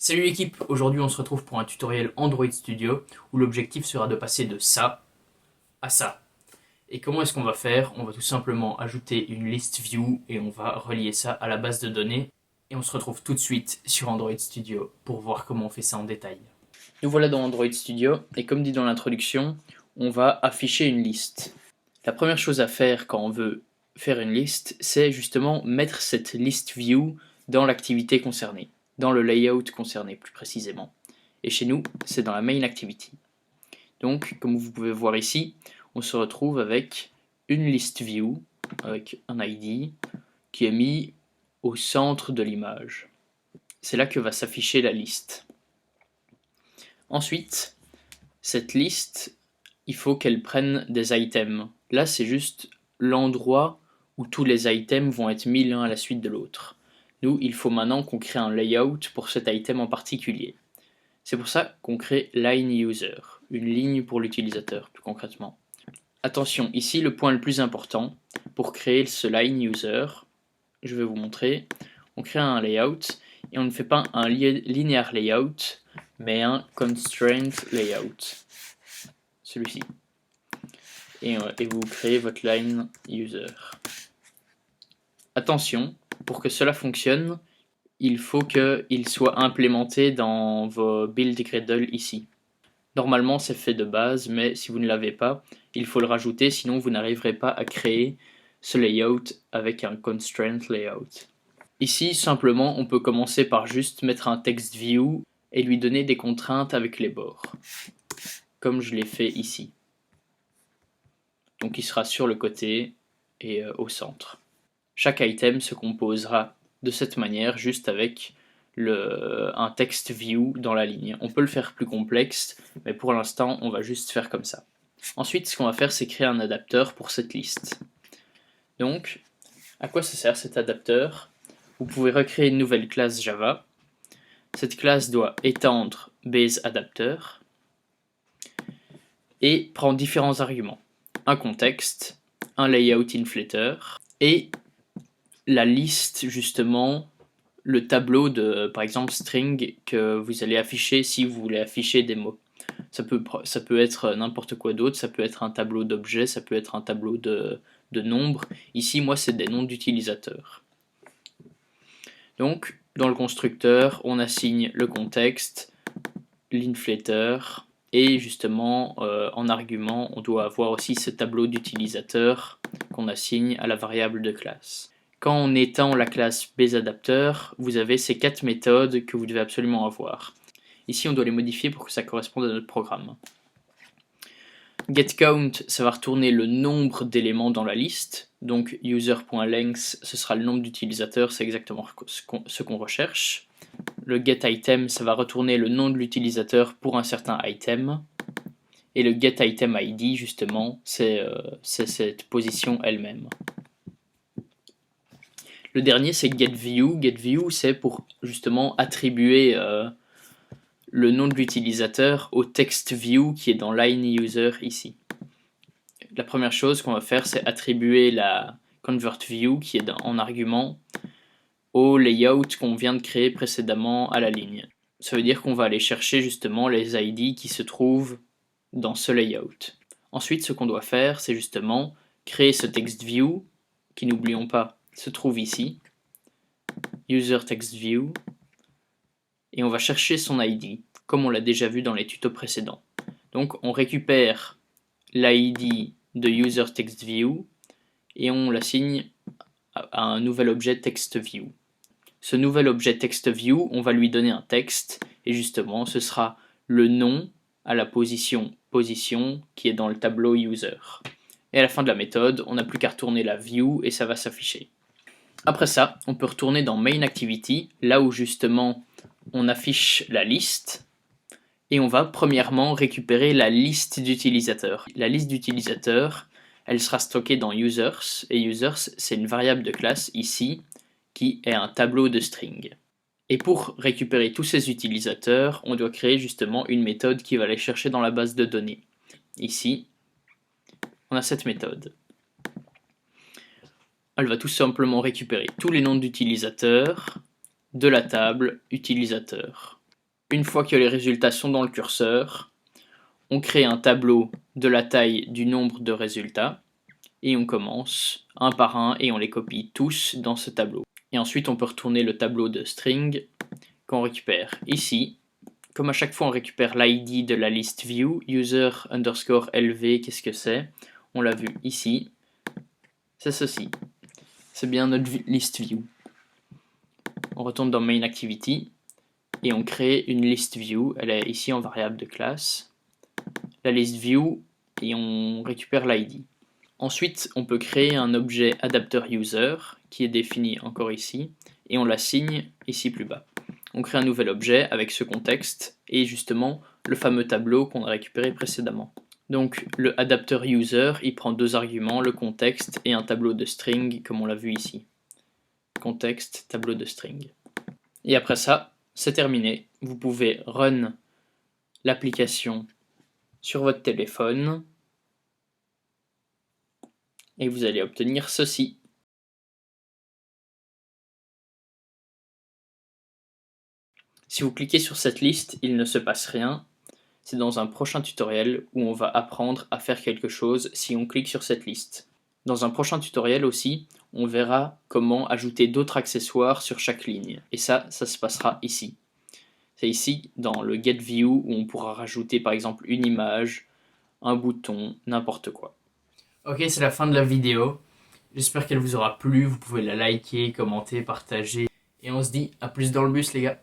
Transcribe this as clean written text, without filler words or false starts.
Salut l'équipe, aujourd'hui on se retrouve pour un tutoriel Android Studio où l'objectif sera de passer de ça à ça. Et comment est-ce qu'on va faire? On va tout simplement ajouter une liste view et on va relier ça à la base de données. Et on se retrouve tout de suite sur Android Studio pour voir comment on fait ça en détail. Nous voilà dans Android Studio et comme dit dans l'introduction, on va afficher une liste. La première chose à faire quand on veut faire une liste, c'est justement mettre cette liste view dans l'activité concernée, dans le layout concerné plus précisément. Et chez nous, c'est dans la main activity. Donc, comme vous pouvez voir ici, on se retrouve avec une liste view, avec un ID, qui est mis au centre de l'image. C'est là que va s'afficher la liste. Ensuite, cette liste, il faut qu'elle prenne des items. Là, c'est juste l'endroit où tous les items vont être mis l'un à la suite de l'autre. Nous, il faut maintenant qu'on crée un layout pour cet item en particulier. C'est pour ça qu'on crée line user, une ligne pour l'utilisateur, plus concrètement. Attention, ici, le point le plus important, pour créer ce line user, je vais vous montrer, on crée un layout, et on ne fait pas un linear layout, mais un constraint layout. Celui-ci. Et vous créez votre line user. Attention, pour que cela fonctionne, il faut qu'il soit implémenté dans vos build Gradle ici. Normalement, c'est fait de base, mais si vous ne l'avez pas, il faut le rajouter, sinon vous n'arriverez pas à créer ce layout avec un constraint layout. Ici, simplement, on peut commencer par juste mettre un text view et lui donner des contraintes avec les bords, comme je l'ai fait ici. Donc il sera sur le côté et au centre. Chaque item se composera de cette manière, juste avec un text view dans la ligne. On peut le faire plus complexe, mais pour l'instant, on va juste faire comme ça. Ensuite, ce qu'on va faire, c'est créer un adapteur pour cette liste. Donc, à quoi ça sert cet adapteur? Vous pouvez recréer une nouvelle classe Java. Cette classe doit étendre baseAdapter et prend différents arguments. Un contexte, un layout inflator et la liste justement, le tableau de par exemple string que vous allez afficher si vous voulez afficher des mots. Ça peut être n'importe quoi d'autre, ça peut être un tableau d'objets, ça peut être un tableau de nombres. Ici moi c'est des noms d'utilisateurs. Donc dans le constructeur on assigne le contexte, l'inflator, et justement en argument on doit avoir aussi ce tableau d'utilisateurs qu'on assigne à la variable de classe. Quand on étend la classe baseAdapter, vous avez ces 4 méthodes que vous devez absolument avoir. Ici on doit les modifier pour que ça corresponde à notre programme. GetCount, ça va retourner le nombre d'éléments dans la liste, donc user.length, ce sera le nombre d'utilisateurs, c'est exactement ce qu'on recherche. Le getItem, ça va retourner le nom de l'utilisateur pour un certain item. Et le getItemID, justement, c'est cette position elle-même. Le dernier, c'est getView. GetView, c'est pour justement attribuer le nom de l'utilisateur au textView qui est dans lineUser ici. La première chose qu'on va faire, c'est attribuer la convertView qui est en argument au layout qu'on vient de créer précédemment à la ligne. Ça veut dire qu'on va aller chercher justement les ID qui se trouvent dans ce layout. Ensuite, ce qu'on doit faire, c'est justement créer ce textView qui, n'oublions pas, se trouve ici, userTextView, et on va chercher son ID, comme on l'a déjà vu dans les tutos précédents. Donc on récupère l'ID de userTextView et on l'assigne à un nouvel objet TextView. Ce nouvel objet TextView, on va lui donner un texte, et justement ce sera le nom à la position qui est dans le tableau user. Et à la fin de la méthode, on n'a plus qu'à retourner la view et ça va s'afficher. Après ça, on peut retourner dans main activity, là où justement on affiche la liste, et on va premièrement récupérer la liste d'utilisateurs. La liste d'utilisateurs, elle sera stockée dans users, et users c'est une variable de classe ici, qui est un tableau de string. Et pour récupérer tous ces utilisateurs, on doit créer justement une méthode qui va les chercher dans la base de données. Ici, on a cette méthode. Elle va tout simplement récupérer tous les noms d'utilisateurs de la table utilisateur. Une fois que les résultats sont dans le curseur, on crée un tableau de la taille du nombre de résultats et on commence un par un et on les copie tous dans ce tableau. Et ensuite on peut retourner le tableau de string qu'on récupère ici. Comme à chaque fois on récupère l'id de la liste view, user underscore lv, qu'est-ce que c'est? On l'a vu ici, c'est ceci, c'est bien notre list view. On retourne dans main activity et on crée une list view, elle est ici en variable de classe, la list view et on récupère l'id. Ensuite on peut créer un objet adapter user qui est défini encore ici et on l'assigne ici plus bas. On crée un nouvel objet avec ce contexte et justement le fameux tableau qu'on a récupéré précédemment. Donc le adapter user, il prend deux arguments, le contexte et un tableau de string comme on l'a vu ici. Contexte, tableau de string. Et après ça, c'est terminé. Vous pouvez run l'application sur votre téléphone et vous allez obtenir ceci. Si vous cliquez sur cette liste, il ne se passe rien. C'est dans un prochain tutoriel où on va apprendre à faire quelque chose si on clique sur cette liste. Dans un prochain tutoriel aussi, on verra comment ajouter d'autres accessoires sur chaque ligne. Et ça se passera ici. C'est ici, dans le Get View, où on pourra rajouter par exemple une image, un bouton, n'importe quoi. Ok, c'est la fin de la vidéo. J'espère qu'elle vous aura plu. Vous pouvez la liker, commenter, partager. Et on se dit à plus dans le bus les gars.